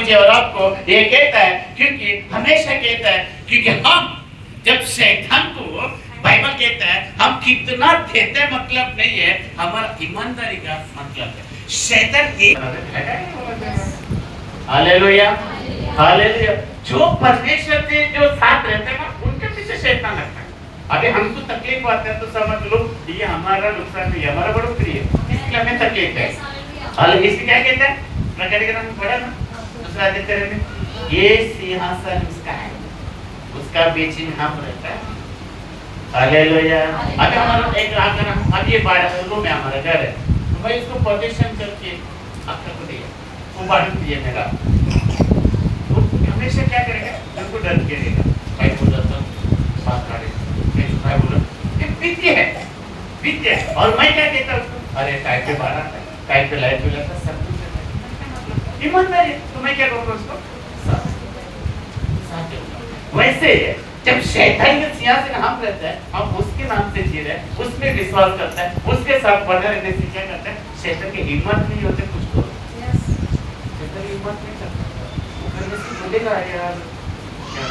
मुझे और आपको ये कहता है, क्योंकि हमेशा कहता है, क्योंकि हम जब शैतान को बाइबल कहता है हम कितना देते हैं मतलब नहीं है, हमारा ईमानदारी का मतलब है। शैतान एक हालेलुया हालेलुया, जो परमेश्वर के जो साथ रहते हैं ना उनके पीछे शैतान लगता है। अभी हमको तकलीफ आती है तो समझ लो ये हमारा नुकसान नहीं, हमारा बढ़ोतरी है, इसलिए हमें तकलीफ है। और इसे क्या कहते हैं, प्रकटीकरण में पढ़ा ना दूसरा अध्याय में, ये सिंहासन उसका है, उसका बीच में हम रहता है। हालेलुया। अगर हमारा एक अगर हम अब ये रूम है, हमारा घर है, तो भाई इसको प्रोटेक्शन करके आपका को दिया, वो बांध दिया मेरा, तो हमेशा क्या करेगा, उनको डर करेगा, भाई बोला तो बात करेगा, भाई बोला ये विद्या है, विद्या है। और मैं क्या कहता उसको, अरे टाइप पे बाहर आता है, टाइप पे लाइट भी लगता है, सब कुछ है, ईमानदारी। तो मैं क्या कहूँगा उसको, साथ वैसे जब शैतान के सिंहासन हम रहते हैं, हम उसके नाम से जी रहे हैं, उसमें विश्वास करते हैं, उसके साथ बने रहने से क्या करते हैं, शैतान की हिम्मत नहीं होते कुछ तो, शैतान हिम्मत नहीं करता, वो करने से बोलेगा यार क्या।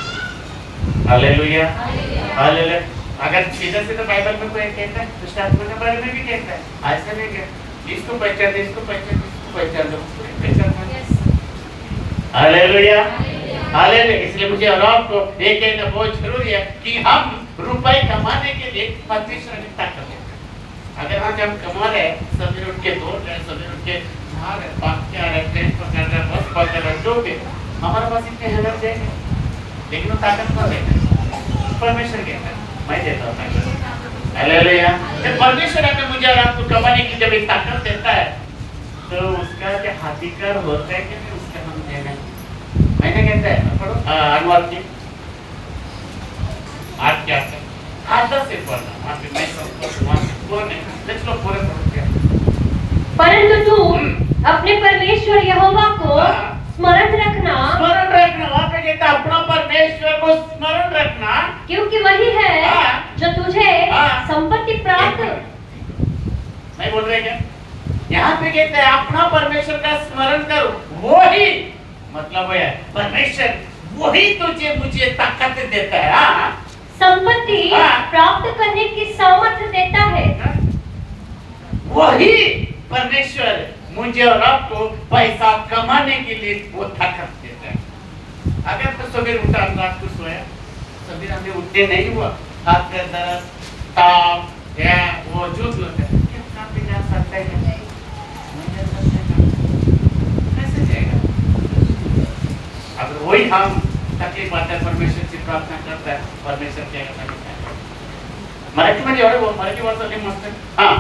Hallelujah hallelujah. अगर सीधा सीधा बाइबल में कोई कहता है तो शास्त्र के बारे में भी कहता है, ऐसा नहीं क्या, इसको पहचान दे, इसको पहचान दे, इसको पहचान दो, पहचान दो। Hallelujah hallelujah. इसलिए मुझे और आपको ये कहना बहुत जरूरी है कि हम रुपए कमाने के लिए परमेश्वर की ताकत है। अगर आज हम कमा रहे हैं, सवेरे उठ के दौड़ रहे हैं, सवेरे उठ के नहा रहे हैं, बात क्या रहे, ट्रेन पकड़ रहे हैं, बस पकड़ रहे हैं, जो भी हमारे पास इतने एनर्जी है, लेकिन वो ताकत कौन देता है, परमेश्वर कहता है, मैं देता हूँ ताकत। हालेलुया। जब परमेश्वर हमें मुझे और आपको कमाने की जब ताकत देता है तो उसका क्या अधिकार होता है कि नहीं, उसका हम देना। मैंने कहता है पढ़ो अनुवाद की 8 क्या है, 8-10 से पढ़ना, आप मैं सब पूरा नहीं, लेट्स लो पूरे पढ़ो क्या। परंतु तू अपने परमेश्वर यहोवा को स्मरण रखना, वहाँ पे कहता है अपना परमेश्वर को स्मरण रखना, क्योंकि वही है जो तुझे संपत्ति प्राप्त। नहीं बोल रहे क्या, यहाँ पे कहता है अपना परमेश्वर का स्मरण करो, वही मतलब है परमेश्वर वही तुझे मुझे ताकत देता है, संपत्ति प्राप्त करने की सामर्थ्य देता है। वही परमेश्वर मुझे और आपको पैसा कमाने के लिए वो ताकत देता है। अगर तो सवेरे उठा, रात को सोया, सवेरे हमें उठने नहीं हुआ, हाथ का दर्द, ताप या वो जो भी होता है, क्या काम पे जा सकता है, नहीं जा सकता है, कैसे जाएगा। अगर वही हम तकलीफ आता है, परमेश्वर से प्रार्थना करता है, परमेश्वर क्या करता है, मराठी मध्ये एवढं बोल, मराठी वाचले मस्त। हां,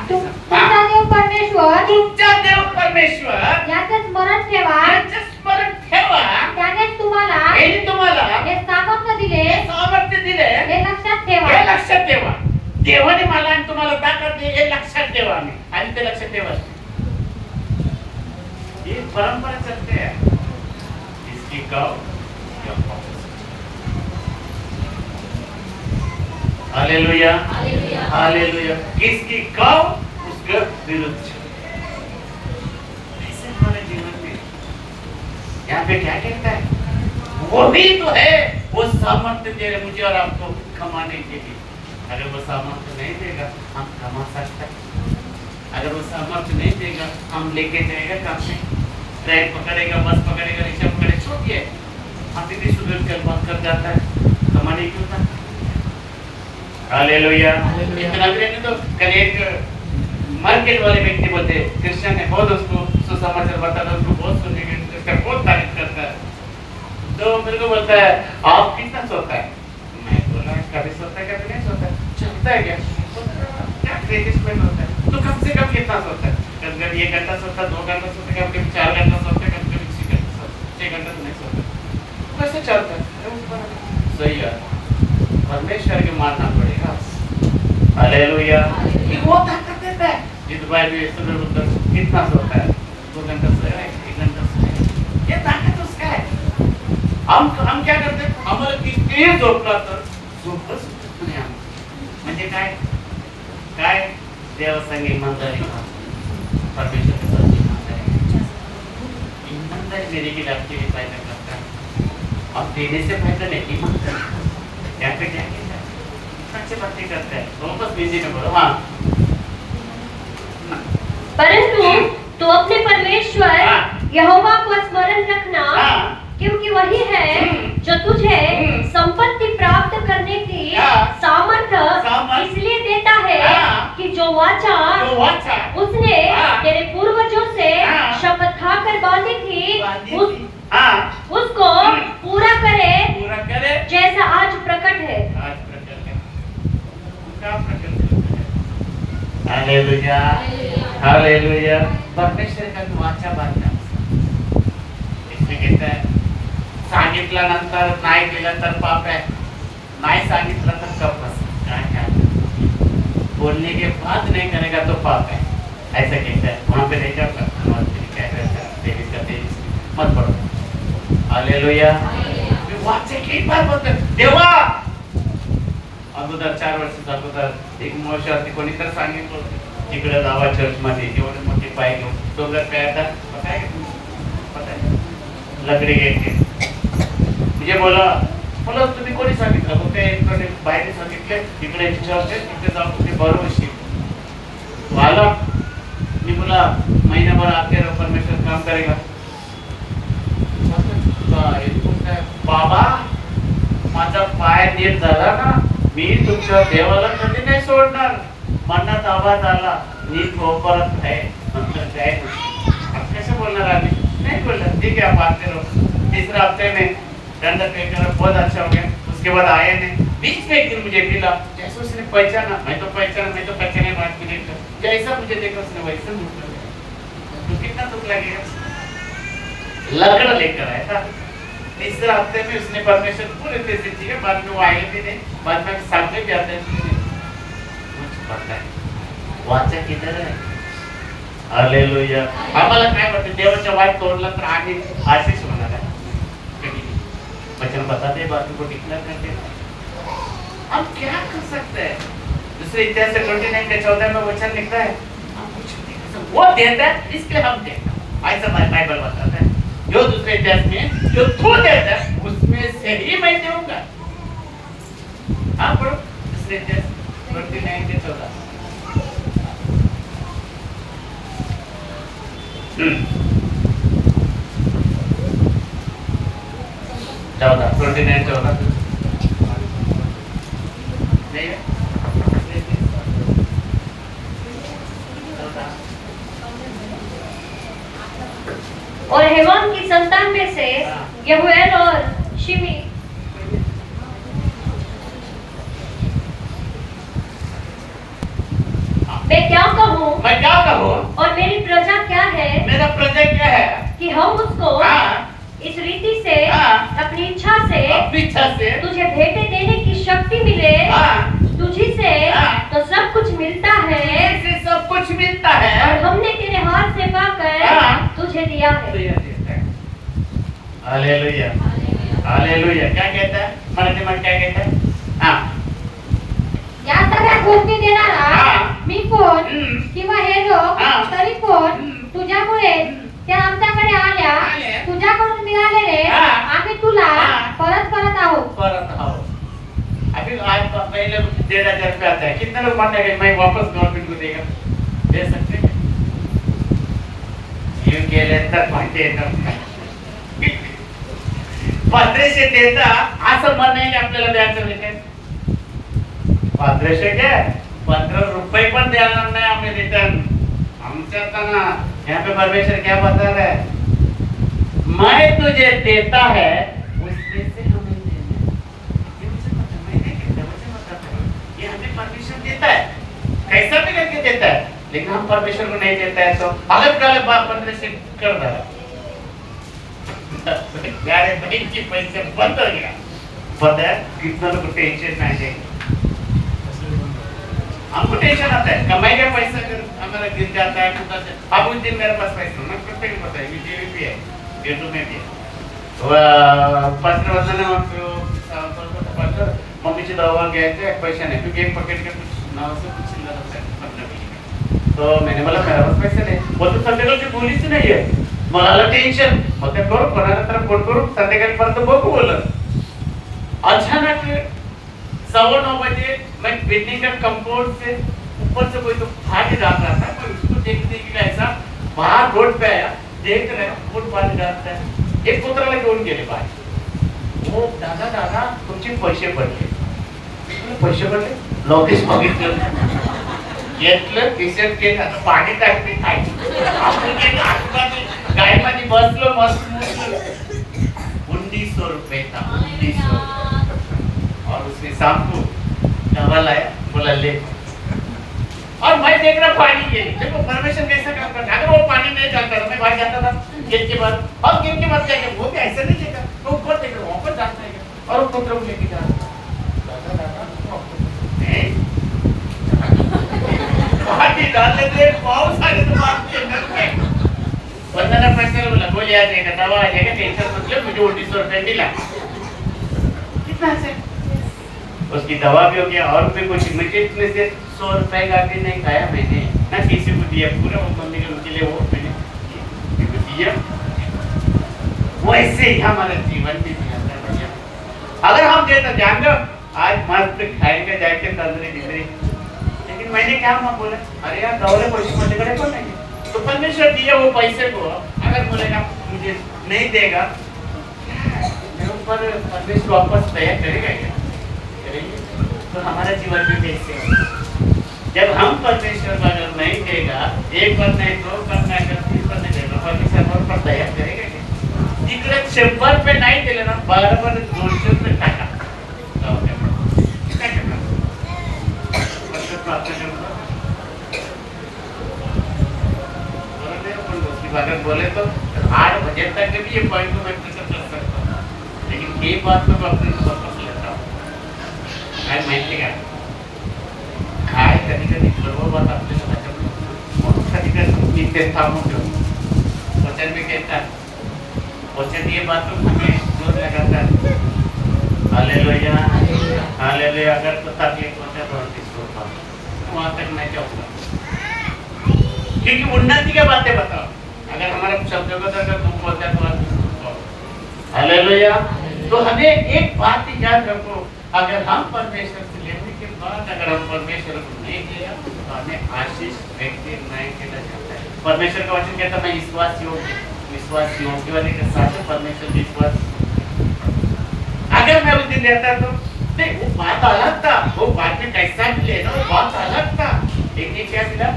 तुमचा देव परमेश्वर, तुमचा देव परमेश्वर याचे स्मरण ठेवा, याचे स्मरण ठेवा, त्यानेच तुम्हाला हे सामर्थ्य दिले, सामर्थ्य दिले, हे लक्षात ठेवा, हे लक्षात ठेवा। देवाने मला आणि तुम्हाला ताकद दिली, हे लक्षात ठेवा आणि ते लक्षात ठेवा। ये परंपरा चलते हैं, इसकी गौ हालेलुया हालेलुया। किसकी गौ उसके विरुद्ध। ऐसे हमारे जीवन में यहाँ पे क्या कहता है, वो भी तो है, वो सामर्थ्य दे रहे मुझे और आपको कमाने के लिए। अगर वो सामर्थ्य नहीं देगा हम कमा सकते, अगर वो सामर्थ्य नहीं देगा हम लेके जाएगा काम से, ट्रेन पकड़ेगा, बस पकड़ेगा, रिक्शा पकड़ेगा, छोड़िए हम भी सुबह कल बात कर जाता है, कमाने क्यों था। हालेलुया। इतना भी नहीं तो कल एक मार्केट वाले व्यक्ति बोलते, क्रिश्चियन है, बहुत उसको सुसमाचार बताता है, उसको बहुत सुनने के उसका बहुत तारीफ करता है, तो मेरे को बोलता है आप कितना सोता है। मैं बोला कभी सोता है कभी नहीं सोता है, चलता है क्या क्रेडिट होता है, तो कम से कम कितना सोता है, कभी 1 घंटा सोता है, 2 घंटा सोता है, कभी 4 घंटा सोता है, कभी 6 घंटा तो नहीं सोता, कैसे चलता है। सही है, परमेश्वर के मानना पड़ेगा। हालेलुया। ये वो ताकत देता है, जिस बाइबल सुबह कितना सोता है, 2 घंटा सोया, 1 घंटा सोया, ये ताकत उसका है। हम क्या करते हैं, हमारा किती झोपला तर झोपच नाही आम्ही, म्हणजे काय देवासंग ईमानदारी, परमेश्वर के साथ ईमानदारी मेरे के लिए आपके लिए फायदा करता है, और देने से फायदा नहीं मांगता। यहाँ पे क्या कहता है, अच्छी बातें करता है, तो बस बिजी में बोलो। हाँ, परंतु तू अपने परमेश्वर हाँ। यहोवा को स्मरण रखना, हाँ। क्योंकि वही है जो तुझे संपत्ति प्राप्त करने की हाँ। सामर्थ्य सामर्थ इसलिए देता है हाँ। कि जो वाचा जो वाचा उसने हाँ। तेरे पूर्वजों से हाँ। शपथ खाकर बांधी थी हाँ, उसको पूरा करे, पूरा करे, जैसा आज प्रकट है। आज प्रकट है, क्या प्रकट है? Hallelujah, hallelujah. परमेश्वर का वाचा बांधला, इसमें कहता है सांगितल्यानंतर नाही केलं तर पाप है, नाही सांगितलं तर कपस, काय बोलने के बाद नहीं करेगा तो पाप है, ऐसा कहता है। वहां पे देखा क्या कहता है, तेईस का 23 मत पढ़ो। हालेलुया। वाचे की बार बोलते देवा, अगोदर 4 वर्ष अगोदर एक मोशावरती कोणीतरी सांगितलं होतं तिकडे जावा चर्च मध्ये, एवढे मोठे पाय घेऊन डोंगर प्यायचा, पता है पता है, लकड़ी घ्यायची, म्हणजे बोला तुम्ही कोणी सांगितलं, मग ते इकडे बाहेर सांगितले तिकडे चर्च आहे तिकडे जाऊन तुम्ही बरोबर शिक वाला। मी बोला महिनाभर आपके परमेश्वर काम करेगा, बाबा माझा पाय नीट झाला ना, मी तुमच्या देवाला कधी नाही सोडणार। मनात आवाज आला नीट हो परत आहे, नंतर काय अब कैसे बोलना आदमी, नहीं बोला ठीक है आप आते रहो। तीसरा हफ्ते में दंड पे कर बहुत अच्छा हो गया, उसके बाद आए नहीं, बीच में एक दिन मुझे मिला, जैसे उसने पहचाना, मैं तो पहचाने बात भी नहीं कर, जैसा मुझे देखा उसने वैसे मुझ पर, तो कितना दुख लगेगा। लकड़ लेकर आया था, तीसरे हफ्ते में उसने परमेश्वर पूरे तरह से किया, बाद में वो आए भी नहीं, बाद में सामने भी आते हैं, मुझे पता है वाचा किधर है। हालेलुया। आम्हाला काय वाटतं, देवाच्या वाट तोडला तर आम्ही आशीष होणार आहे, वचन बताते बाकी को डिक्लेअर करते हम क्या कर सकते हैं। दूसरे इतिहास 29 के 14 में वचन लिखता है हम कुछ नहीं कर सकते, वो देता है इसलिए हम देते हैं, ऐसा बाइबल बताता है। जो दूसरे इतिहास में जो तू देता है उसमें से ही मैं दूंगा। हाँ पढ़ो दूसरे इतिहास 29 के 14। चौदह 29 14 नहीं है? और हेमान की संतान में से यहूएल और शिमी, मैं क्या कहूँ और मेरी प्रजा क्या है, मेरा प्रजा क्या है कि हम उसको इस रीति से अपनी इच्छा से तुझे भेंटे देने की शक्ति मिले, तुझी से तो सब कुछ मिलता है, सब कुछ मिलता है, और हमने तेरे हाथ से पाकर तुझे दिया है। Hallelujah, hallelujah. क्या कहता है मराठी में, क्या कहता है? हाँ, या सगळ्या गोष्टी देणारा मी कोण किंवा हे लोक तरी कोण, तुझ्यामुळे त्या आमच्याकडे आल्या, तुझ्याकडून मिळालेले आम्ही तुला परत करत आहोत। अभी आज पहले 1,500 रुपया आता है, कितने लोग मानते हैं मैं वापस गवर्नमेंट को देगा, दे सकते हैं? यूं केले तर माहिती आहे 1500 देता असं मन नाही आपल्याला द्यायचं नाही, 1500 क्या 15 रुपए पण देणार नाही आम्ही रिटर्न। आमच्या ना यहाँ पे परमेश्वर क्या बता रहा है, मैं तुझे देता है उसमें से हमें देना है। ये मुझे पता, मैं नहीं कहता, मुझे बताता है ये हमें परमेश्वर देता है, कैसा भी करके देता है, लेकिन हम परमेश्वर को नहीं देता है तो अलग अलग बात 1500 कर रहा है। यार बैंक के पैसे बंद हो गया, पता है कितना लोग टेंशन में आ जाएंगे, हमको टेंशन आता है, कमाई का पैसा अगर हमारा गिर जाता है तो अब उस दिन मेरे पास पैसा मैं प्रत्येक को पता है कि जेबी भी है, जेटू में भी है, पाच वर्षाने मग मम्मीची दवा घ्यायचे पैसे नाही, क्योंकि एक पॉकेट के कुछ नाव से कुछ चिल्लर होता है, मतलब तो मैंने बोला मेरा पास पैसे नहीं, वो तो संडे को बोली से नहीं है, मला आलं टेन्शन. मग ते करू कोणाला तर फोन करू संध्याकाळपर्यंत बघू बोलत. अचानक 9:15 बजे मैं बिल्डिंग का कंपाउंड से ऊपर से कोई तो भाग रहा था. मैं उसको देखने के लिए ऐसा बाहर रोड पे आया. देख रहे फुटपाथ जाता है. एक कुत्राला घेऊन गेले बाहेर. हो दादा दादा तुमचे पैसे पडले. पैसे पडले नोटीस मागितलं. घेतलं खिशात केलं. आता पाणी टाकते काय आपण गेलो आजूबाजू गाडीमध्ये बसलो मस्त 1900 रुपये था. 1900 और उसने शाम को दवा लाया बोला ले. और मैं देख रहा पानी के लिए. देखो परमिशन कैसा काम करता है. अगर वो पानी नहीं जाता था मैं बाहर जाता था गेट के बाद. और गेट के बाद क्या किया वो भी ऐसा नहीं देखा तो ऊपर देख रहा वहां पर जाता है और वो पुत्र को लेके जा रहा. दादा दादा पानी डालने दे पाँव सारे तो मारते हैं घर में. वंदना पैसा बोला बोले आ जाएगा दवा आ जाएगा टेंशन मत लो. मुझे 1900 रुपये मिला. कितना से उसकी दवा भी हो गया और भी कुछ. मुझे इसमें से 100 रुपए का भी नहीं खाया मैंने ना किसी को दिया. पूरा वो मम्मी के उनके लिए वो मैंने दिया. वैसे ही हमारा जीवन भी जाता है भैया. अगर हम देता जान लो आज मस्त खाएंगे जाके तंदूरी दिखरी. लेकिन मैंने क्या माँ बोला अरे यार दौरे पैसे मुझे कड़े कौन नहीं तो परमेश्वर दिया वो पैसे को. अगर बोलेगा मुझे नहीं देगा मेरे ऊपर परमेश्वर वापस दया करेगा क्या. तो हमारा जीवन भी कैसे है. जब हम परमेश्वर को अगर नहीं देगा एक बार नहीं दो बार नहीं अगर 3 बार नहीं देगा परमेश्वर पर पर दया करेगा क्या. इकडे 100 पे नाही दिले ना 12 पर 200 रुपये टाका काय करणार. अगर बोले तो 8 बजे तक भी ये पॉइंट को मैं कर सकता हूँ. लेकिन ये बात तो अपने वापस लेता हूँ. काय माहिती का काय कधी कधी सर्व बात आपल्याला कधी कधी मी ते थांबून ठेवतो. वचन भी कहता वचन ये बात तो हमें जोर लगाता है. Hallelujah hallelujah. अगर तो तकलीफ होता है तो इसको वहां तक मैं जाऊंगा क्योंकि उन्नति की बातें बताओ. अगर हमारे शब्दों को अगर दुख होता है तो हालेलुया. तो हमें एक बात याद रखो अगर हम परमेश्वर से लेने के बाद अगर हम परमेश्वर को नहीं किया तो हमें आशीष व्यक्ति नहीं किया जाता है. परमेश्वर का वचन कहता है विश्वास योग्य वाले के साथ परमेश्वर विश्वास. अगर मैं उस दिन रहता तो नहीं वो बात अलग था. वो बात में कैसा भी लेना वो बात अलग था. लेकिन क्या मिला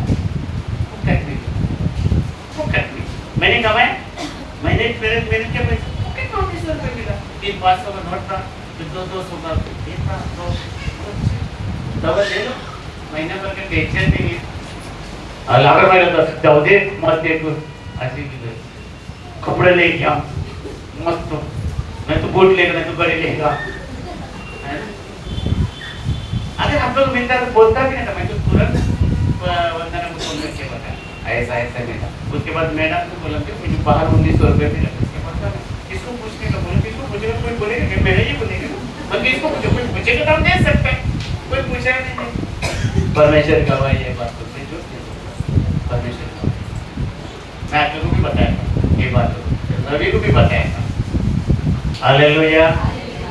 फुकट. मैंने कमाया मैंने क्या पैसा फुकट 900 रुपये मिला. 300-500 का नोट था 200 का देता तो डबल ले लो. महीना भर के टेंशन नहीं है. अगर मैं तो जाओ दे मस्त एक ऐसे की कपड़े ले गया मस्त. मैं तो बूट लेगा मैं तो बड़े लेगा. अगर हम लोग मिलता तो बोलता भी नहीं था. मैं तो तुरंत वंदना को फोन करके बता ऐसा ऐसा मिला. उसके बाद मैडम को बोला कि मुझे बाहर 1900 रुपये मिला. उसके बाद किसको पूछने का बोला किसको पूछेगा कोई बोलेगा कि मेरे ही बोलेगा मैं किसको पूछे कोई पूछेगा तो हम दे सकते हैं. कोई पूछा नहीं. परमेश्वर गवाह ये बात तो मैं झूठ नहीं. परमेश्वर गवाह. मैं आप लोगों को भी बताया ये बात रवि को भी बताया. Hallelujah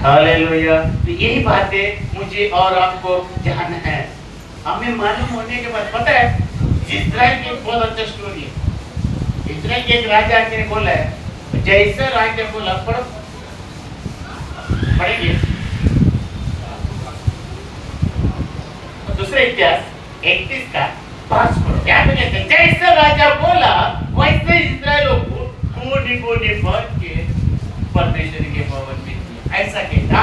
hallelujah. तो यही बातें मुझे और आपको जानना है. हमें मालूम होने के बाद पता है इस्राएल की बहुत अच्छा स्टोरी है. इस्राएल के एक राजा ने बोला है जैसे राजा बोला पढ़ेंगे. दूसरे इतिहास 31 का 5 पढ़ो. क्या कहते हैं जैसे राजा बोला वैसे इस्राएलियों को कोने भर के परमेश्वर के भवन में ऐसा कहता.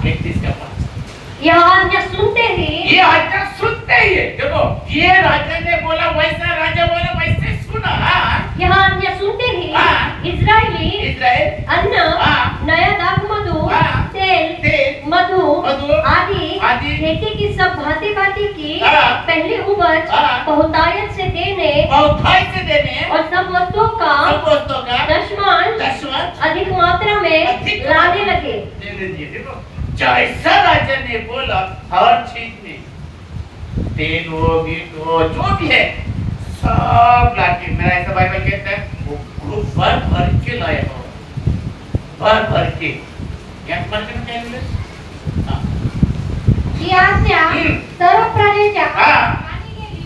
31 का 5. यह आज्ञा सुनते ही देखो ये राजा ने बोला वैसा राजा बोला वैसे सुना. यह आज्ञा सुनते ही इस्राएल अन्न नया दाखमधु तेल मधु आदि खेती की सब भांति की पहली उपज बहुतायत से देने और सब वस्तुओं का दशमांश अधिक मात्रा में लाने लगे. देखो जैसा राजा ने बोला हर चीज में तेल हो मीट हो जो भी है सब लाके, मेरा ऐसा बाइबल कहता है, वो ग्रुप भर भर के लाया हो, भर भर के। क्या तुम्हारे में क्या इंग्लिश? हाँ। ही आज्ञा सर्व प्रजेच्या मानी गेली.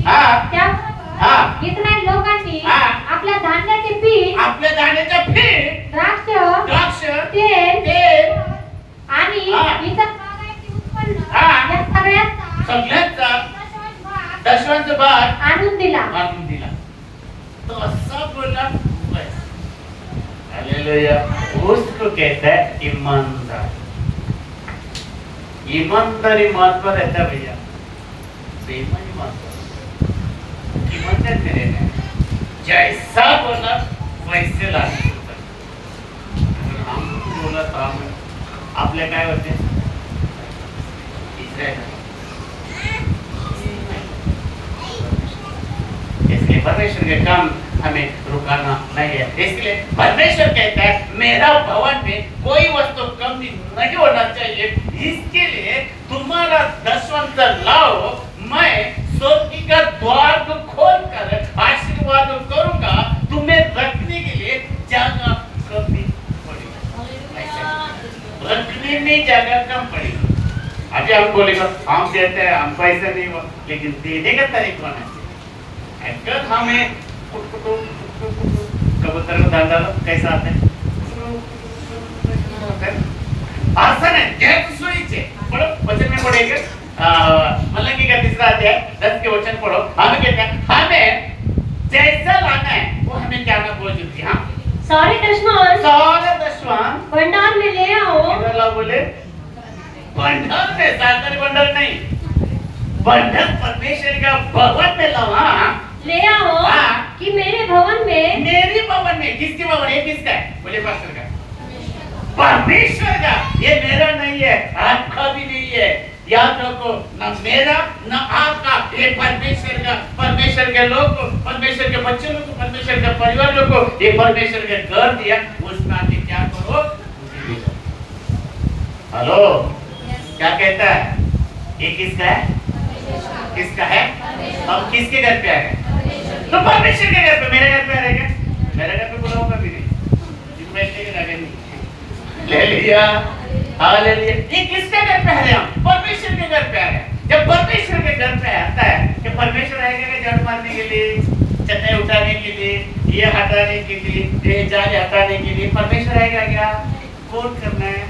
त्याबरोबर इस्रायल लोकांनी आपल्या धान्याचे पीठ, आपल्या धान्याचं पीठ, द्राक्ष, तेल आणि इतर बागायती उत्पन्न या सगळ्याचा दशवांचा भाग आणून दिला. तो सब बोला बस। हालेलुया। उसको कहता है ईमानदार। ईमानदारी महत्व रहता है भैया, बेईमानी महत्व। ईमानदार में रहना है, जैसा बोला वैसे लाना। हम बोला था आपल्या काय होते इस्रायल, इसलिए परमेश्वर के काम हमें रुकाना नहीं है। इसलिए परमेश्वर कहता है मेरा भवन में कोई वस्तु कमी नहीं होना चाहिए, इसके लिए तुम्हारा दशवंत लाओ, मैं स्वर्ग का द्वार को खोल कर आशीर्वाद करूंगा, तुम्हें रखने के लिए जगह कमी पड़ेगी, रखने में जगह कम पड़ेगी। अभी हम बोलेगा हम देते हैं, हम पैसे नहीं हो, लेकिन देने का तरीका होना चाहिए। अगर हमें कबूतर को दान डालो कैसा आते हैं, आसान है, जैसे सोईचे पढ़ो, वचन में पढ़ेंगे मलकी का तीसरा अध्याय 10 के वचन पढ़ो। हमें कहते हैं हमें जैसा लाना है वो हमें क्या ना बोल चुकी। हाँ, सारे दशवान भंडार में ले आओ। इधर ला बोले भंडार में, साकारी भंडार नहीं, भंडार परमेश्वर का भवन में लाओ। हाँ ले आओ कि मेरे भवन में, मेरे भवन में, किसके भवन है, किसका है, बोले पास्टर का, परमेश्वर का। ये मेरा नहीं है, आपका भी नहीं है, याद रखो, ना मेरा ना आपका, ये परमेश्वर का। परमेश्वर के लोग को, परमेश्वर के बच्चे लोग को, परमेश्वर के परिवार लोग को ये परमेश्वर के घर दिया, उसमें आके क्या करो। हेलो, क्या कहता है, ये किसका है, किसका है, अब किसके घर पे आए, तो परमेश्वर के घर पे। मेरे घर पे आ रहे क्या, मेरे घर पे बुलाऊंगा भी नहीं, बैठने के जगह नहीं, ले लिया। हालेलुया। ये किसके घर पे है, हम परमेश्वर के घर पे आ रहे हैं। जब परमेश्वर के घर पे आता है कि परमेश्वर आएगा कि जड़ मारने के लिए, चटाई उठाने के लिए, ये हटाने के लिए, ये जाल हटाने के लिए परमेश्वर आएगा क्या, कौन करना है,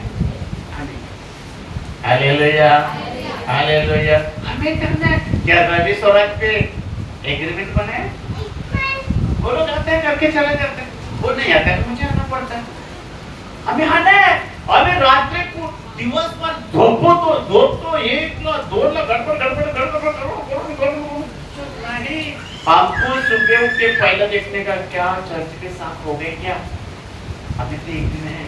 हालेलुया, हालेलुया, हमें करना है। क्या रवि स्वराज पे एग्रीमेंट बना है, वो लोग आते हैं करके चले जाते हैं, वो नहीं आता है मुझे आना पड़ता है, हमें आना है। हमें रात्रि को दिवस पर धोपो तो 1 लाख 2 लाख गड़बड़ नहीं। आपको सुबह उठ के पहले देखने का क्या चर्च के साथ हो गए क्या, अभी तो एक दिन है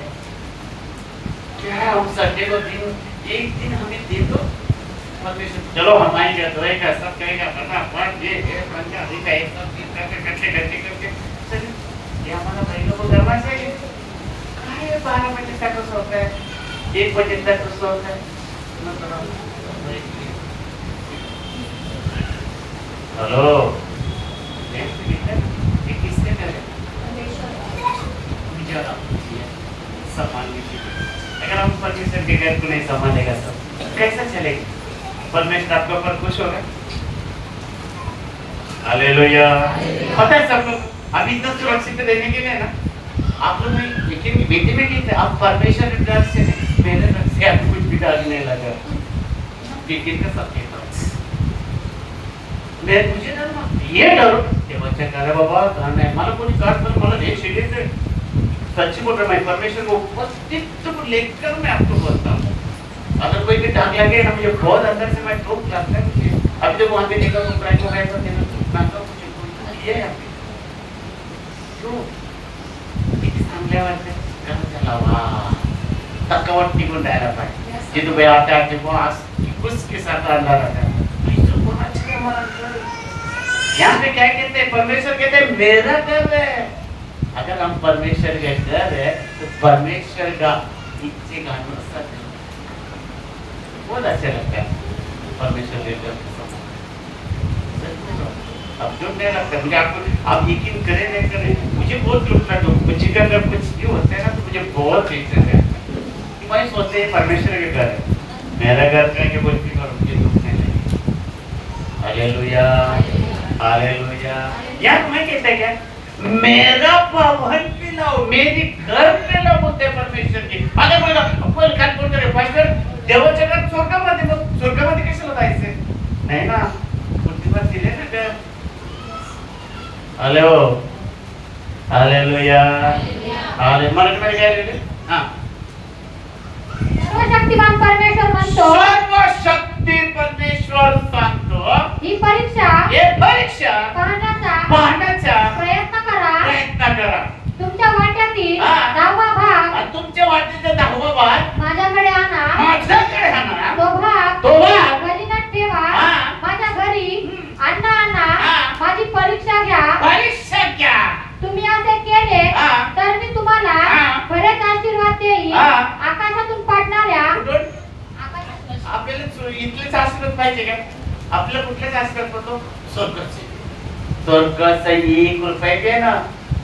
क्या, हम संडे को दिन, एक दिन हमें दे दो परमेश्वर। चलो हम आएंगे, धोएगा, सब करेगा, फटाफट ये बन जा रही है, सब चीज करके ये हमारा भाई लोगों को करना चाहिए। 12 बजे तक सोता है, 1 बजे तक सोता है। हेलो, ये किसके घर है, सम्मान लीजिए। अगर हम परमेश्वर के घर को नहीं संभालेगा तो कैसा चलेगा, परमेश्वर आपके ऊपर खुश होगा। हालेलुया। पता है सब लोग अभी इतना सुरक्षित रहने के लिए ना, आप लोग लेकिन बेटी में क्या, आप परमेश्वर के डर से नहीं, मेरे डर से आपको कुछ भी डर नहीं लगा, लेकिन का सब कहता मैं मुझे डर मत, ये डरो ये बच्चा कह रहा बाबा धन है, मला कोणी काट पर मला एक सेकंड दे, सच्ची बोल रहा मैं परमेश्वर को उपस्थित लेकर मैं आपको बोलता हूँ। अगर कोई भी डांग लगे ना, मुझे बहुत अंदर से मैं टोक लगता है मुझे। अब जब वहाँ पे देखा तो प्राइस हो गया तो देना तो मुझे ये है क्यों किती चांगल्या वाटते काम चला वाह तकावट निघून जायला पाहिजे। जे तुम्ही आता है वो आज कुछ के साथ अंदर आता है यहाँ पे क्या कहते हैं, परमेश्वर कहते हैं मेरा घर है। अगर हम परमेश्वर का घर है तो परमेश्वर का इच्छे का अनुसार बहुत अच्छा लगता है परमेश्वर के घर अब जो नहीं लगता मुझे, आपको आप यकीन करें नहीं करें, मुझे बहुत दुख लगा। मुझे अगर कुछ नहीं होता है ना तो मुझे बहुत टेंशन है। मैं सोचते हैं परमेश्वर के घर है, मेरा घर करके बोलती करो, मुझे दुख नहीं लगे। Hallelujah, hallelujah. यार मैं कहता क्या, मेरा भवन पिलाओ, मेरी घर पिलाओ बोलते परमेश्वर की। अगर बोला कोई काय बोलतो पास्टर, देवाच्या घर स्वर्गामध्ये, मग स्वर्गामध्ये कशाला जायचं? नाही ना, बुद्धिमत दिले ना घर। हेलो, हालेलुया, हाले मला काय गायले? हां, सर्वशक्तिमान परमेश्वर म्हणतो, सर्वशक्ती परमेश्वर सांगतो, ही परीक्षा हे परीक्षा पाहण्याचा प्रयत्न करा। तुमच्या वाट्यातील हा. 10वा भाग आणि तुमच्या वाटेचा 10वा भाग माझ्याकडे आणा, माझ्याकडे आणा, तो भाग तो भाग गलिनात ठेवा, हा. माझ्या घरी अण्णा आणा, हा. माझी परीक्षा घ्या। परीक्षा घ्या। तुम्ही असे केले हा. तर मी तुम्हाला हा. बरेच आशीर्वाद देईन। हा. आकाशातून पडणाऱ्या आपल्याला इथलेच आशीर्वाद पाहिजे का? आपल्याला कुठलेच आशीर्वाद पडतो? स्वर्गाचे, स्वर्गाचा 1 रुपया दे ना,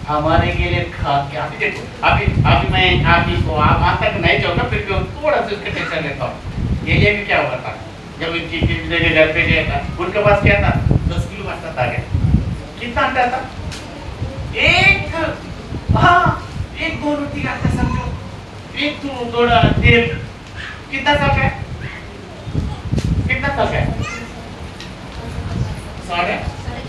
हमारे के लिए खा के अभी देखो, अभी मैं आप ही को आप वहां तक नहीं जाऊंगा, फिर भी थोड़ा सा उसका टेंशन लेता हूँ। ये भी क्या हुआ था जब इनकी जगह घर पे गया था, उनके पास क्या था? 10 किलो आटा था। कितना आटा था? एक 2 रोटी का आटा समझो, एक तो थोड़ा तेल, कितना साल है? कितना साल है?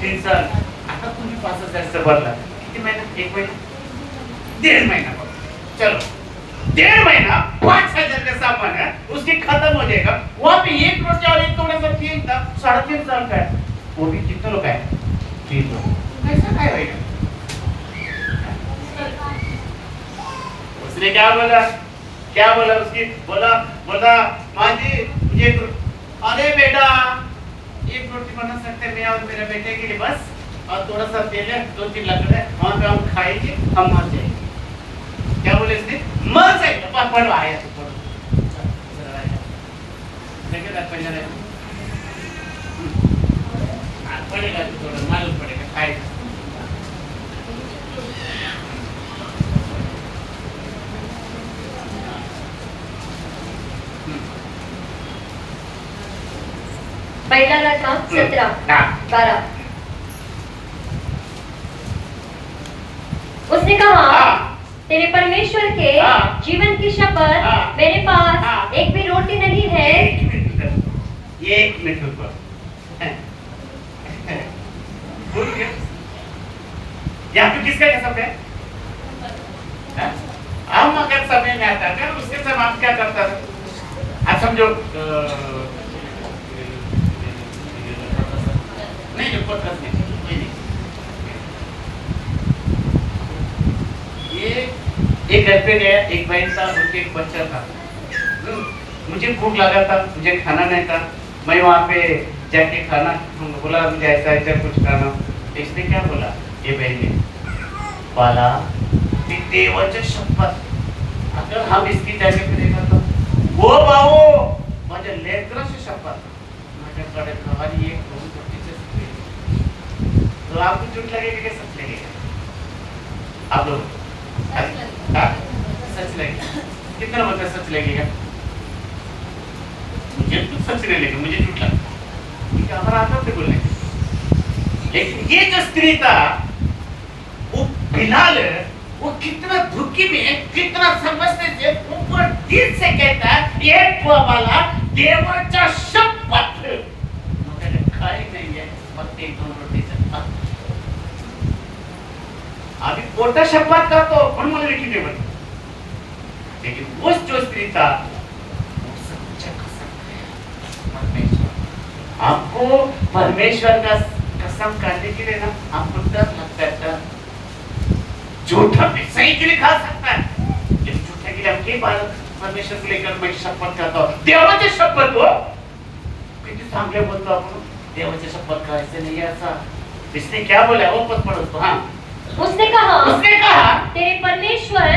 3.5 साल। आता तुम्ही 5,000 भरला, किती महिना? 1 महिना, 1.5 महीना। चलो 1.5 महीना 5,000 का सामान है, उसकी खत्म हो जाएगा। वहां पे 1 रोटी और एक थोड़ा सा तेल था, 3.5 साल का है। वो भी कितने लोग है? 3 लोग। ऐसा क्या होगा? उसने क्या बोला? क्या बोला? उसकी बोला माँ जी मुझे, अरे बेटा 1 रोटी बना सकते मैं और मेरे बेटे के लिए बस, और थोड़ा सा तेल है, 2-3 लकड़ है, वहाँ पे हम खाएंगे, हम मर जाएंगे। क्या बोले इसने? मर जाएंगे। पढ़ो आया तो पढ़ो, देखिए पढ़ेगा तो थोड़ा मालूम पड़ेगा, खाएगा। पहिला राजा 17:12। उसने कहा, तेरे परमेश्वर के जीवन की शपथ, मेरे पास एक भी रोटी नहीं है। 1 मिनट रुको। भूल गया? यहाँ पे किसका कसम है? हम अगर समय में आता है उसके समय हम क्या करता है? आप समझो नहीं, पत्रस नहीं, ये एक घर पे गया, एक बहन था, उनके एक बच्चा था। मुझे भूख लगा था, मुझे खाना नहीं था, मैं वहाँ पे जाके खाना बोला, मुझे ऐसा ऐसा कुछ खाना। इसने क्या बोला? ये बहन ने बोला, देवाची शपथ, अगर हम इसकी जगह पे देखा तो वो भाऊ माझ्या लेकराची शपथ, माझ्याकडे खाली एक दोन रोटीचे तो आपको झूठ लगेगा कि सच लगेगा? आप लोग सच लगेगा? कितना मतलब सच लगेगा? मुझे तो सच नहीं लगेगा, मुझे झूठ लगेगा। हमारा आता है बोलने, लेकिन ये जो स्त्री था वो बिलाल, वो कितना दुखी में, कितना समझते थे, ऊपर दिल से कहता है ये वाला देवाचा शपथ, मैंने खाई नहीं है, मत एक दोन रोटी से अभी पोटा शपथ का तो कौन मला लिखी नहीं बनी, लेकिन वो जो स्त्री था वो सच्चा कसम खाया परमेश्वर। आपको परमेश्वर का कसम खाने के लिए ना आपको डर लगता है, झूठा भी सही के लिए खा सकता है, लेकिन झूठे के लिए हम कई बार परमेश्वर को लेकर मैं शपथ खाता हूँ, देवाचे शपथ हो किती चांगले बोलतो आपण, देवाचे शपथ करायचे नहीं ऐसा। इसने क्या बोला वो पद पढ़ो तो। हाँ, उसने कहा तेरे परमेश्वर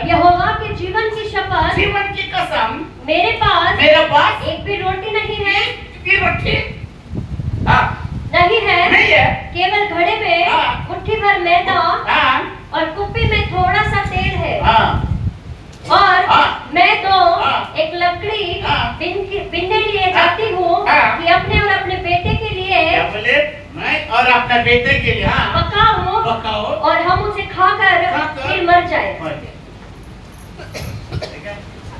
यहोवा के जीवन की शपथ, जीवन की कसम, मेरे पास एक भी रोटी नहीं है, की रोटी नहीं नहीं है, नहीं है, केवल घड़े में मुट्ठी भर मैदा और कुप्पी में थोड़ा सा तेल है। और मैं तो एक लकड़ी बिनने लिए जाती हूँ कि अपने और अपने बेटे के लिए क्या बोले? मैं और अपने बेटे के लिए पकाऊं और हम उसे खाकर फिर मर जाए।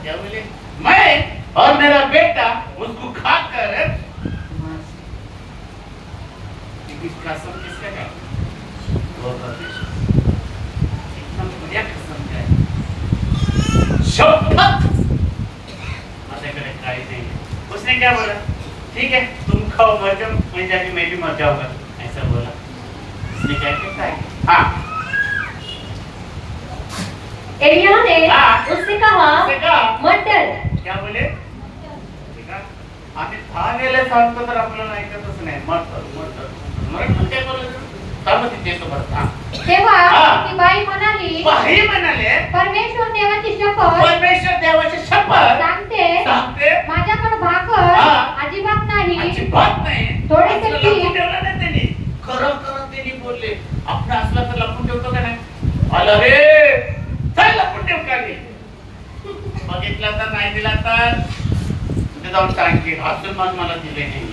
क्या बोले? मैं और मेरा बेटा उसको खाकर कसम किसका है? वो परमेश्वर। इतना बढ़िया कसम है। शपथ मजे करे खाई नहीं। उसने क्या बोला? ठीक है, तुम खाओ मर जाओ, मैं जाके मैं भी मर जाऊंगा, ऐसा बोला। उसने क्या कहता है? एलिय्याह ने उससे कहा मत डर। क्या बोले? आम्ही दहा वेळेला सांगतो तर आपल्याला ऐकतच नाही. मत म्हणजे बोलायचं त्यामध्ये ते तो भरता. तेव्हा ती बाई म्हणाली, परमेश्वर देवाची शपथ सांगते माझ्याकडे भाकर अजिबात नाही, थोडेसे पीठ. ठेवलं नाही त्यांनी. खरं त्यांनी बोलले. आपण असला तर लपून ठेवतो का नाही? आलं रे, चल लपून ठेव का रे? बघितला तर नाही दिला तर तिथे जाऊन सांग की हसून मला दिले नाही.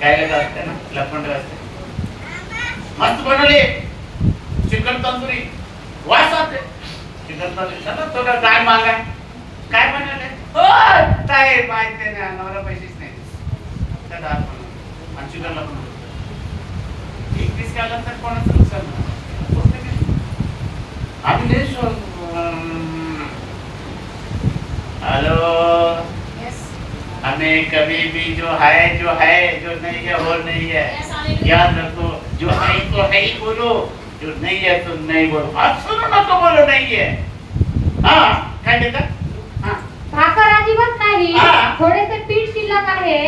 काय असते ना लपंड असते. मस्त बनवले चिकन तंदुरी, वास आते चिकन तंदुरी. चला थोडा काय मागा, काय बनवले? काय माहिती नाही, नवरा पैसेच नाही. त्या दाल बनवलं आणि चिकनला बनवलं. एक पीस खाल्ला तर कोणाचं नुकसान नाही. आम्ही नाही हेलो, हमें कभी भी जो है जो नहीं है वो नहीं है. याद रखो, जो है तो है ही बोलो, जो नहीं है तो नहीं बोलो. आप सुनो ना तो बोलो नहीं है. काय देता? भाकर अजिबात नाही, थोडेसे पीठ शिल्लक आहे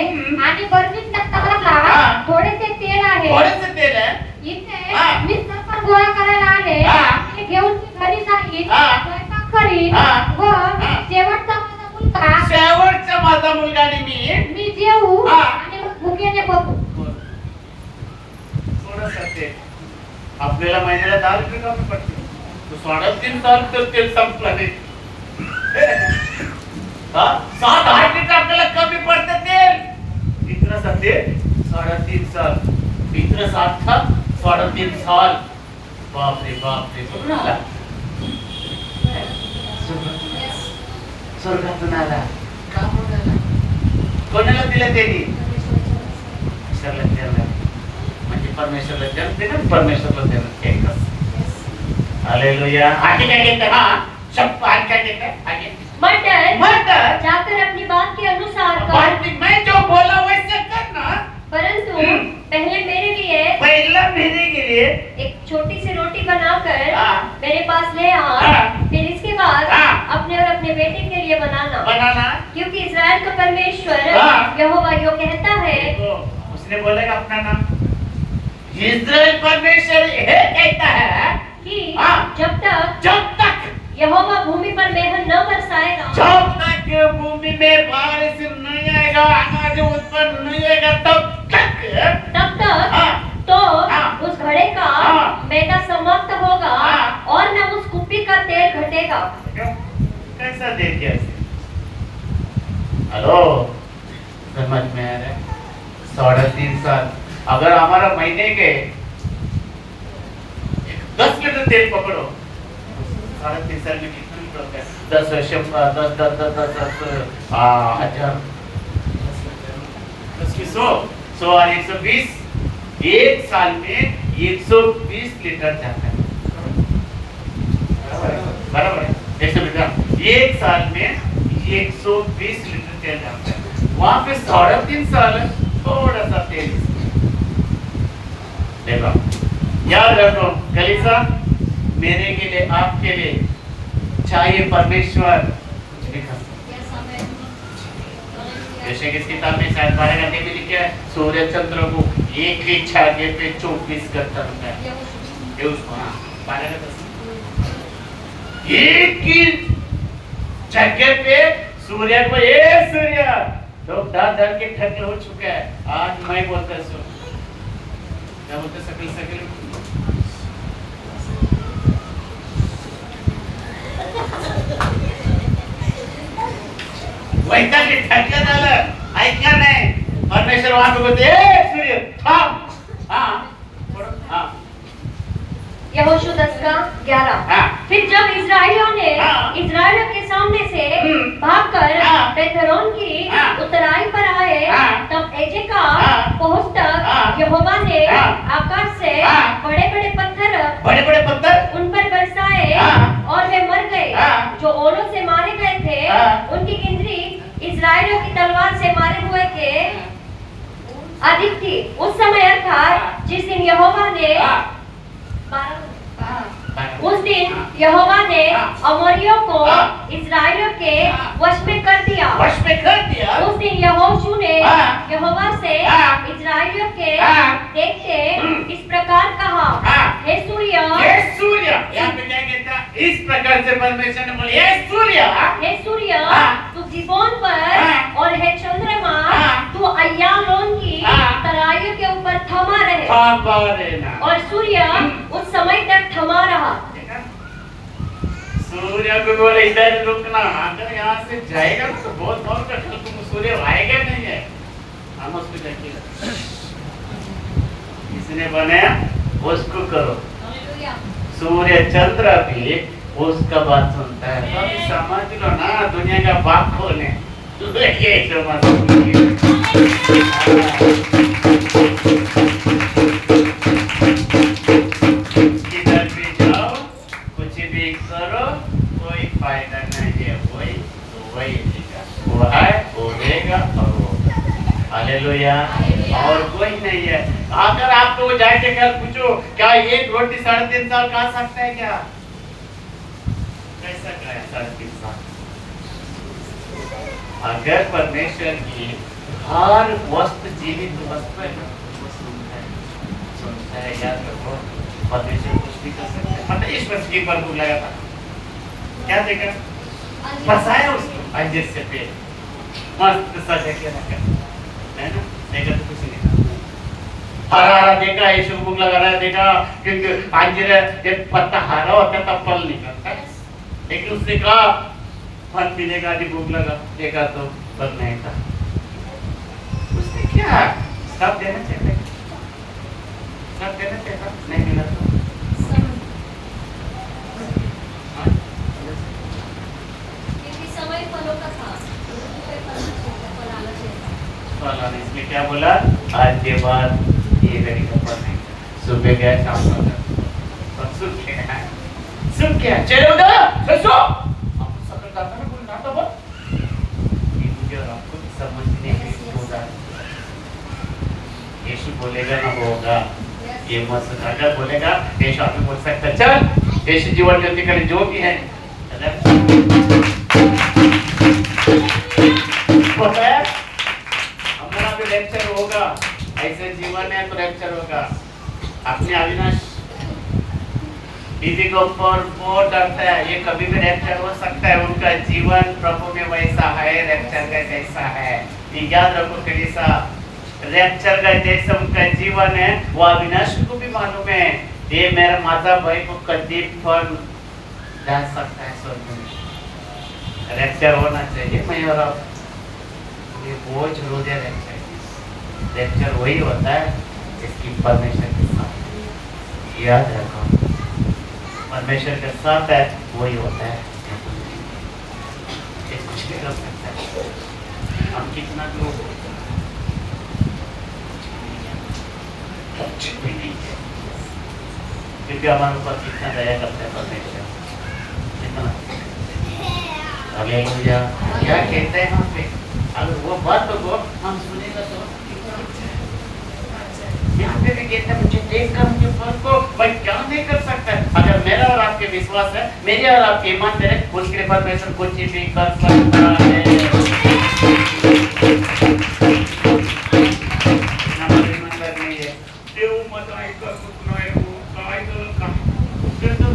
आणि बर्नीत टाकताना थोडेसे तेल आहे. थोडेसे तेल आहे. इथे मी सरपण गोळा करायला आले. ते घेऊन मी घरी जाईन, स्वयंपाक करीन व शेवटचा माझा मुलगा आणि मी जेवू आणि भुकेने बघू. आपल्याला महिन्याला 10 रुपये कमी पडते. तो 3.5 साल तर तेल संपला नाही. 7-8 लिटर आपल्याला कमी पडते तेल. इतना सा तेल 3.5 साल, इतना साठ था 3.5 साल. बाप रे बघून आला स्वर्गातून आला. का म्हणाला? कोणाला दिलं त्यांनी? ईश्वरला दिलं. म्हणजे परमेश्वरला जन्म दिला, परमेश्वरला दिलं एकच. हालेलुया. आगे क्या कहते हैं? शब्द आगे क्या कहते हैं? आगे मटर जाकर अपनी बात के अनुसार कर. मैं जो बोला वैसे करना. परंतु पहले मेरे लिए एक छोटी सी रोटी बनाकर मेरे पास ले आ. फिर इसके बाद अपने और अपने बेटे के लिए बनाना. क्योंकि इस्राएल का परमेश्वर यहोवा यो कहता है. उसने बोलेगा अपना नाम. इस्राएल परमेश्वर ये कहता है कि जब तक यहोवा भूमि पर मेहर न बरसाएगा, जब तक भूमि में बारिश नहीं आएगा, अनाज उत्पन्न नहीं होगा, तब तक तो उस घड़े का मैदा समाप्त होगा और न उस कुप्पी का तेल घटेगा. कैसा दे दिया? हेलो, समझ में आ रहा है? 3.5 साल. अगर हमारा महीने के 10 लीटर तेल पकड़ो, 3.5 साल में कितना लीटर होता है? 10 हजार 100 और 120. एक साल में 120 लीटर जाता है. बराबर है? 120. एक साल में 120 लीटर तेल जाता है. वहां पे 3.5 साल थोड़ा सा तेल. देखो, याद रखो कलीसिया, मेरे के लिए, आपके लिए चाहिए परमेश्वर. जैसे कि इस किताब में शायद 12 घंटे में लिखा है, सूर्य चंद्र को एक ही छागे पे 24 घंटा होता है. ये उसको 12 एक ही जगह पे सूर्य को, ये सूर्य लोग डर डर के ठग हो चुके हैं। आज मैं बोलता सुन, क्या बोलते सकल सकल वैतागे ठगलं झालं, ऐकलं नाही। परमेश्वर वहां पे बोलते सूर्य थांब। हाँ हाँ यहोशू 10:11। हाँ। फिर जब इस्राएलियों ने हाँ। इस्राएलियों के सामने से भागकर हाँ। बेथरोन की हाँ। उत्तराई पर आए, हाँ। तब एजेका हाँ। पहुंचकर हाँ। यहोवा ने हाँ। आकाश से हाँ। बड़े-बड़े पत्थर बड़े-बड़े पत्थर उन पर बरसाए हाँ। और वे मर गए। हाँ। जो ओलों से मारे गए थे हाँ। उनकी गिनती इस्राएलियों की तलवार से मारे हुए के अधिक थी। उस समय अर्थात जिस दिन यहोवा ने उस दिन यहोवा ने अमोरियों को इस्राएलियों के वश में कर दिया। वश में कर दिया। उस दिन यहोशू ने यहोवा से इस्राएलियों के देखते इस प्रकार कहा, हे सूर्य, यहाँ पे क्या कहता? इस प्रकार से परमेश्वर ने बोला, हे सूर्य, तू जीबोन पर और हे चंद्रमा, तू अय्यालोन की तराइयों के ऊपर थमा रहे। और सूर्य उस समय तक थमा रहा। सूर्य को बोले इधर रुकना, अगर यहाँ से जाएगा तो बहुत बहुत कठिन, तुम सूर्य आएगा नहीं है। हम उसको देखिए, किसने बनाया उसको करो। सूर्य चंद्र भी उसका बात सुनता है। तो समझ लो ना, दुनिया का बाप कौन है? ये समझ किधर भी जाओ, कुछ भी करो, कोई फायदा नहीं है। वही देगा, वो है, वो देगा और वो होगा। हालेलुया। और कोई नहीं है। अगर आपको जाके कल पूछो, क्या एक रोटी 3.5 साल खा सकता है क्या? कैसा खाया 3.5 साल? अगर परमेश्वर की हर वस्तु जीवित वस्तु है, सुनता है, याद रखो, परमेश्वर कुछ भी कर सकता है। पता है इस वर्ष की पर लगा था, क्या देखा? फंसाया उसको अंजीर से पे, मस्त सजा के रखा है ना, देखा तो कुछ नहीं। हरा देखा, यीशु को भूख लगा रहा है, देखा क्योंकि अंजीर जब पत्ता हरा होता है तब फल निकलता है। लेकिन उसने कहा फल मिलेगा, जब भूख लगा, देखा तो फल नहीं था। उसने क्या सब देना चाहिए, सब देना चाहिए, नहीं मिला तो समय फलों का था, इसमें क्या बोला? आज के बाद ये घड़ी का फल नहीं, सुबह गया शाम को सुन क्या चलो उधर सो हम सकल करता ना बोल ना तो बोल ये मुझे और आपको समझने की होगा। यीशु बोलेगा ना होगा, ये मत अगर बोलेगा यीशु आपको बोल सकता है, चल यीशु जीवन ज्योति करे जो भी है पता है हमारा भी लेक्चर होगा। ऐसे जीवन है तो लेक्चर होगा। अपने अविनाश दीदी को बहुत डरता है, ये कभी भी रैप्चर हो सकता है। उनका जीवन प्रभु में वैसा है, रैप्चर का जैसा है। ये याद रखो कलीसिया, रैप्चर का जैसा उनका जीवन है वो अविनाश को भी मालूम है। ये मेरा माता भाई को कभी फल जा सकता है स्वर्ग में। रैप्चर होना चाहिए। मैं और आप ये बोझ रो दे रैप्चर वही होता है इसकी परमेश्वर के साथ। याद रखो परमेश्वर के साथ है वही होता है, ये कुछ भी कर सकता है। हम कितना लोग क्योंकि हमारे ऊपर कितना दया करता है परमेश्वर, कितना। हालेलुया। क्या कहते हैं हम पे, अगर वो बात को हम सुनेगा तो यहाँ पे भी कहता है मुझे देखकर मुझे फल को मैं क्या नहीं कर सकता। अगर मेरा और आपके विश्वास है, मेरे और आपके ईमान है, उसके परमेश्वर कुछ भी कर सकता है। मतलब नहीं है देव मत आई कर कुछ नहीं हो काय तो का उसे तो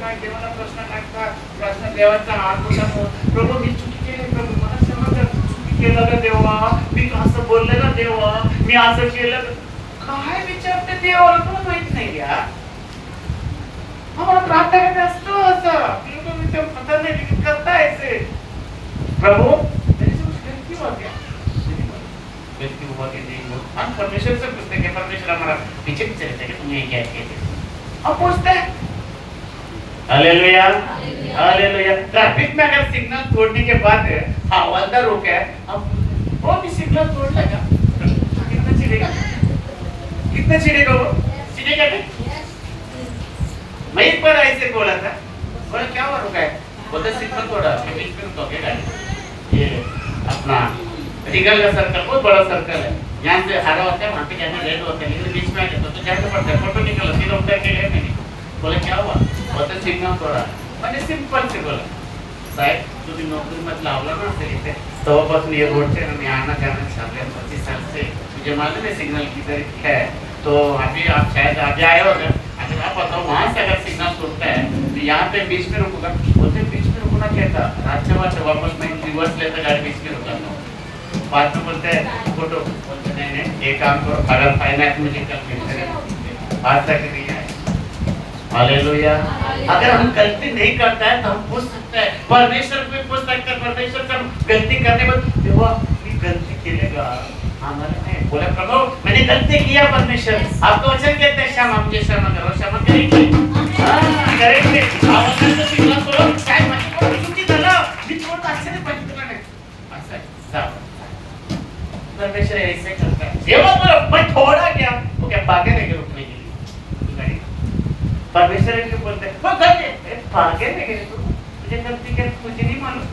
काय देवाला प्रश्न टाकतात, प्रश्न देवाचा हात उचलतो, प्रभू मी चुकी केलं ग देवा, मी असं बोलले ना देवा, मी असं केलं. काय विचारते देवाला तुला माहित नाही या. हमारा प्रार्थना करते असतो असं, क्योंकि मुझे पता नहीं लेकिन करता है ऐसे. प्रभु मेरे से कुछ गलती हुआ क्या? गलती हुआ कि नहीं हुआ? हम परमेश्वर से पूछते हैं कि परमेश्वर हमारा पीछे पीछे रहता है कि तुमने क्या किया थे? हम पूछते हैं. Hallelujah, hallelujah. ट्रैफिक में अगर सिग्नल तोड़ने के बाद हवालदार रोके, अब वो भी सिग्नल तोड़ लेगा, कितना चिढ़ेगा? कितना चिढ़ेगा वो? चिढ़ेगा नहीं? मैं एक बार ऐसे बोला था, बोला क्या हुआ रुका है? बोलते सिग्नल तोड़ा, के बीच में रुका क्या गाड़ी? ये अपना रीगल का सर्कल बहुत बड़ा सर्कल है. यहाँ से हरा होता है, वहाँ पे जाने रेड होता है, लेकिन बीच में आ गया तो जाना पड़ता है. फोटो निकालो, सीधा उतर के ले मैंने. बोले क्या हुआ? बोलते सिग्नल तोड़ा. मैंने सिंपल से बोला, साहब तुम्ही नोकरी मत लावला ना असेल इथे, तेव्हापासून ये रोडचे मी आना जाना चालू है 25 साल से. मुझे मालूम है सिग्नल किधर है, तो अभी आप शायद अभी आए हो गए. अगर आप बताओ वहाँ से अगर सिग्नल टूटता है तो यहाँ पे बीच में रुकूंगा. बोलते बीच में रुकना क्या था? राज्य वापस मैं रिवर्स लेता गाड़ी बीच में रुका. बाद में बोलते हैं फोटो, बोलते नहीं एक काम करो, अगर फाइनेंस मुझे कल मिलते आज तक नहीं आए. हालेलुया. अगर हम गलती नहीं करता है तो हम पूछ सकते हैं परमेश्वर को, पूछ सकते हैं परमेश्वर से गलती करने पर देवा ये गलती करेगा हमारे में. बोले प्रभु मैंने गलती किया परमेश्वर, आपको वचन कहते हैं क्षमा, मुझे क्षमा करो. क्षमा करेंगे, हां करेंगे. आप तो सिग्नल करो काय माहिती को चुकी झालं मी थोडं अच्छे ने पण तुला नाही असं जाओ. परमेश्वर ऐसे करता है. देवा बोलो मैं थोड़ा क्या वो क्या भागे नहीं रुकने के लिए. परमेश्वर क्यों बोलते हैं वो गलती भागे नहीं गए तो मुझे गलती कर मुझे नहीं मालूम.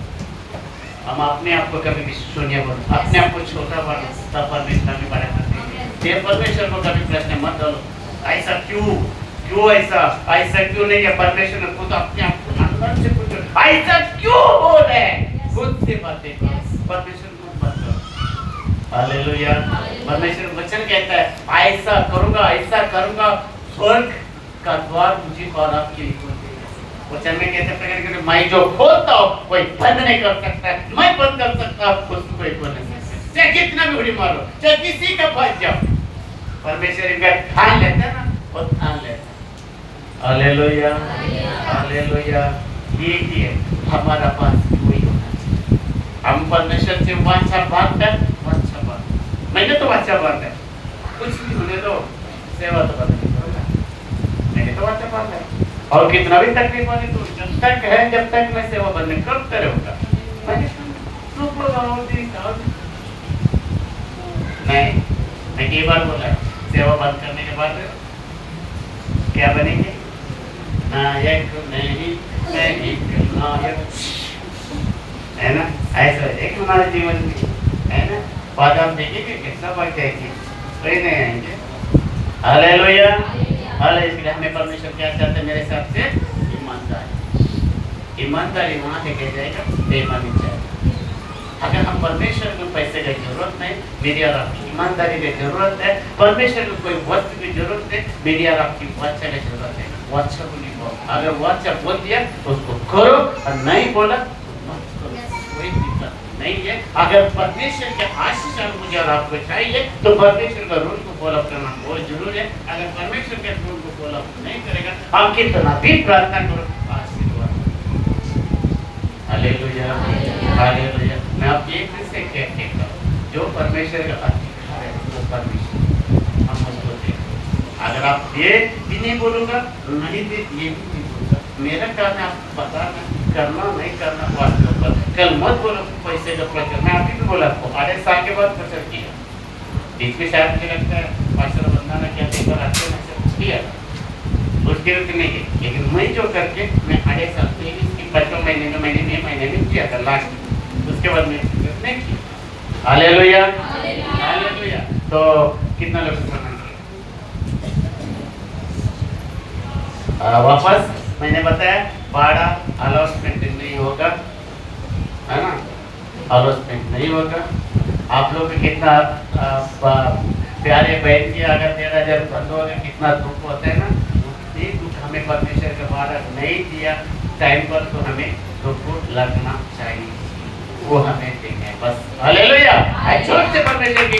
हम अपने आप को कभी भी शून्य बोलो, अपने आप को छोटा बोलो, तब परमेश्वर में बड़ा करते हैं. ये परमेश्वर को कभी प्रश्न मत डालो ऐसा क्यों ऐसा क्यों नहीं है. परमेश्वर ने खुद अपने आप को अंदर से पूछो ऐसा क्यों हो रहा है, खुद से बातें करो. परमेश्वर को मत करो. हालेलुया. परमेश्वर वचन कहता है ऐसा करूंगा स्वर्ग का द्वार मुझे और आपके लिए खोल देगा. वचन में कहते हैं मैं जो खोलता हूँ कोई बंद नहीं कर सकता, मैं बंद कर सकता हूँ उसको कोई खोल नहीं सकता. चाहे कितना भी उड़ी मारो, चाहे किसी का फंस जाओ, परमेश्वर इनका ठान लेता है ना, वो ठान लेता है. Hallelujah, hallelujah. ये हमारा पास कोई होना चाहिए. हम परमेश्वर से वाचा बात है. मैंने तो वाचा बात है, कुछ भी होने दो, सेवा तो बंद नहीं करूंगा. मैंने तो वाचा बात है, और कितना भी तकलीफ आने तो जब तक मैं सेवा बंद नहीं करता रहूंगा. मैंने मैं कई बार बोला सेवा बंद करने के बाद क्या बनेंगे? नायक नहीं नायक, है ना. ऐसा एक हमारे जीवन में है ना. बाद आप देखेंगे कितना बात है कि कोई नहीं आएंगे. हालेलुया. इसलिए हमें परमेश्वर क्या चाहते हैं मेरे हिसाब से? ईमानदारी वहाँ से कह जाएगा बेईमानी जाएगा. अगर हम परमेश्वर को पैसे की जरूरत नहीं, मेरी और आपकी ईमानदारी की जरूरत है. परमेश्वर को कोई वस्तु की जरूरत है, मेरी और आपकी वाचा की जरूरत है. वाचा को नहीं बोलो, अगर वाचा बोल दिया तो उसको करो, और नहीं बोला तो मत करो. कोई दिक्कत नहीं है. अगर परमेश्वर के आशीष मुझे और आपको चाहिए तो परमेश्वर का रूल को फॉलो करना बहुत जरूरी है. अगर परमेश्वर के रूल को फॉलो नहीं करेगा, हम कितना भी प्रार्थना करो आशीर्वाद. Hallelujah, hallelujah. मैं आप एक से कहता हूँ जो परमेश्वर का अधिकार है वो परमेश्वर हम उसको दें. अगर आप ये भी नहीं बोलूँगा नहीं दे, ये भी नहीं बोलूँगा. मेरा काम है आपको बताना, करना नहीं करना बात के ऊपर. कल मत बोलो पैसे का प्रचार. मैं अभी भी बोला आपको 8 साल के बाद प्रचार किया. बीच में शायद मुझे लगता है पास्टर बंदाना क्या पेपर आते हैं किया, उसके रूप नहीं है. लेकिन मैं जो करके मैं 8 साल से इसकी 5 महीने में किया था लास्ट. उसके बाद मैं नहीं किया. Hallelujah, hallelujah. तो कितना लोग समझ वापस मैंने बताया भाड़ा अलॉटमेंट नहीं होगा, है ना. अलॉटमेंट नहीं होगा. आप लोग कितना प्यारे बहन की अगर 13,000 बंद हो गया कितना दुख होता है ना. उतनी दुख हमें परमेश्वर का भाड़ा नहीं दिया टाइम पर तो हमें दुख लगना चाहिए. वो हमें देंगे बस। हालेलुया। छोटे से परमेश्वर की